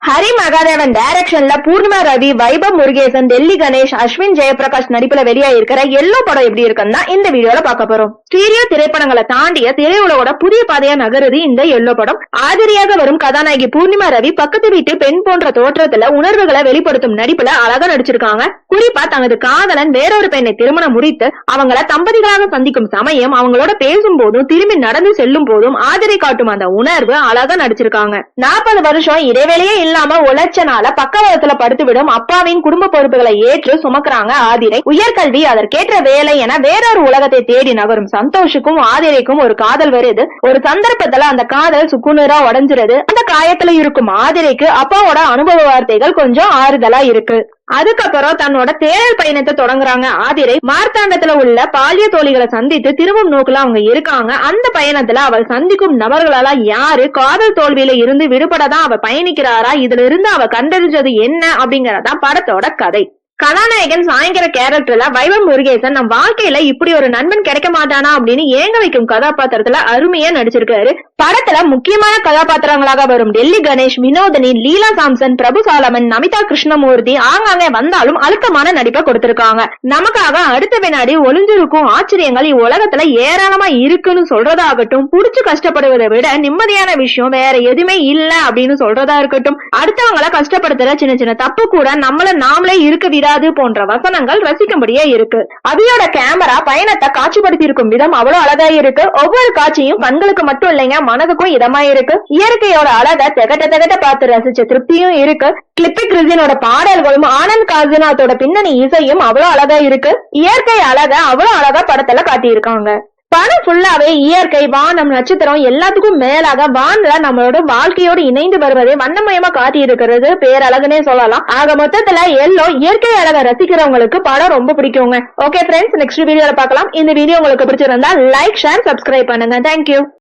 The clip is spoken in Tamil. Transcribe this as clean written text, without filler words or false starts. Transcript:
ஹரி மகாதேவன் டைரக்ஷன்ல பூர்ணிமா ரவி, வைபவ் முருகேசன், டெல்லி கணேஷ், அஸ்வின் ஜெயபிரகாஷ் நடிப்புல வெளியாயிருக்கிற எல்லோ படம் எப்படி இருக்குன்னு இந்த வீடியோல பார்க்க போறோம். ஸ்டீரியோ திரைப்படங்களை தாண்டிய திரையுலகோட புதிய பாதையா நகருது இந்த எல்லோ படம். ஆதிரியாக வரும் கதாநாயகி பூர்ணிமா ரவி பக்கத்து வீட்டு பெண் போன்ற தோற்றத்துல உணர்வுகளை வெளிப்படுத்தும் நடிப்புல அழகா நடிச்சிருக்காங்க. குறிப்பா தனது காதலன் வேறொரு பெண்ணை திருமணம் முடித்து அவங்கள தம்பதிகளாக சந்திக்கும் சமயம் அவங்களோட பேசும் போதும் திரும்பி நடந்து செல்லும் போதும் ஆதிரை காட்டும் அந்த உணர்வு அழகா நடிச்சிருக்காங்க. 40 வருஷம் இடைவெளியே இல்லாம உழைச்சனால பக்கவாதத்துல படுத்துவிடும் அப்பாவின் குடும்ப பொறுப்புகளை ஏற்று சுமக்குறாங்க ஆதிரை. உயர்கல்வி, அதற்கேற்ற வேலை என வேறொரு உலகத்தை தேடி நகரும் சந்தோஷுக்கும் ஆதிரைக்கும் ஒரு காதல் வருது. ஒரு சந்தர்ப்பத்துல அந்த காதல் சுக்குநூறா உடைஞ்சிருது. அந்த காயத்துல இருக்கும் ஆதிரைக்கு அப்பாவோட அனுபவ வார்த்தைகள் கொஞ்சம் ஆறுதலா இருக்கு. அதுக்கப்புறம் தன்னோட தேடல் பயணத்தை தொடங்குறாங்க ஆதிரை. மார்த்தாண்டத்துல உள்ள பாலிய தோழிகளை சந்தித்து திரும்பும் நோக்குல அவங்க இருக்காங்க. அந்த பயணத்துல அவள் சந்திக்கும் நபர்களெல்லாம் யாரு, காதல் தோல்வியில இருந்து விடுபடதான் அவ பயணிக்கிறாரா, இதுல இருந்து அவ கண்டறிஞ்சது என்ன அப்படிங்கறதான் படத்தோட கதை. கதாநாயகன் சாயங்கிற கேரக்டர்ல வைபவ் முருகேசன் நம் வாழ்க்கையில இப்படி ஒரு நண்பன் கிடைக்க மாட்டானா அப்படின்னு ஏங்க வைக்கும் கதாபாத்திரத்துல அருமையா நடிச்சிருக்காரு. படத்துல முக்கியமான கதாபாத்திரங்களாக வரும் டெல்லி கணேஷ், வினோதினி, லீலா சாம்சன், பிரபு சாலமன், நமிதா கிருஷ்ணமூர்த்தி ஆங்காங்கே வந்தாலும் அழுத்தமான நடிப்பை கொடுத்திருக்காங்க. நமக்காக அடுத்த வினாடி ஒளிஞ்சிருக்கும் ஆச்சரியங்கள் இவ்வுலகத்துல ஏராளமா இருக்குன்னு சொல்றதாகட்டும், புடிச்சு கஷ்டப்படுவதை விட நிம்மதியான விஷயம் வேற எதுவுமே இல்ல அப்படின்னு சொல்றதா இருக்கட்டும், அடுத்தவங்களை கஷ்டப்படுத்துற சின்ன சின்ன தப்பு கூட நம்மள நாமளே இருக்க விடாது போன்ற வசனங்கள் ரசிக்கும்படியே இருக்கு. அபியோட கேமரா பயணத்தை காட்சிப்படுத்தி இருக்கும் விதம் அவ்வளவு அழகா இருக்கு. ஒவ்வொரு காட்சியும் கண்களுக்கு மட்டும் இல்லைங்க, மனதுக்கும் இதமா இருக்கு. இயற்கையோட அழகை தெகட்ட பார்த்து ரசிச்ச திருப்தியும் இருக்கு. கிளிப்பிக் ரிசினோட பாடல்களும் ஆனந்த் காசிநாத்தோட பின்னணி இசையும் அவ்வளவு அழகா இருக்கு. இயற்கை அழகை அவ்வளவு அழகா படத்துல காட்டியிருக்காங்க. படம் ஃபுல்லாவே இயற்கை, வானம், நட்சத்திரம் எல்லாத்துக்கும் மேலாக வான்ல நம்மளோட வாழ்க்கையோடு இணைந்து வருவதை வண்ணமயமா காட்டி இருக்கிறது பேரழகுனே சொல்லலாம். ஆக மொத்தத்துல எல்லோ இயற்கை அழகை ரசிக்கிறவங்களுக்கு படம் ரொம்ப பிடிக்குங்க. ஓகே ஃப்ரெண்ட்ஸ், நெக்ஸ்ட் வீடியோல பார்க்கலாம். இந்த வீடியோ உங்களுக்கு பிடிச்சிருந்தா லைக், ஷேர், சப்ஸ்கிரைப் பண்ணுங்க. தேங்க்யூ.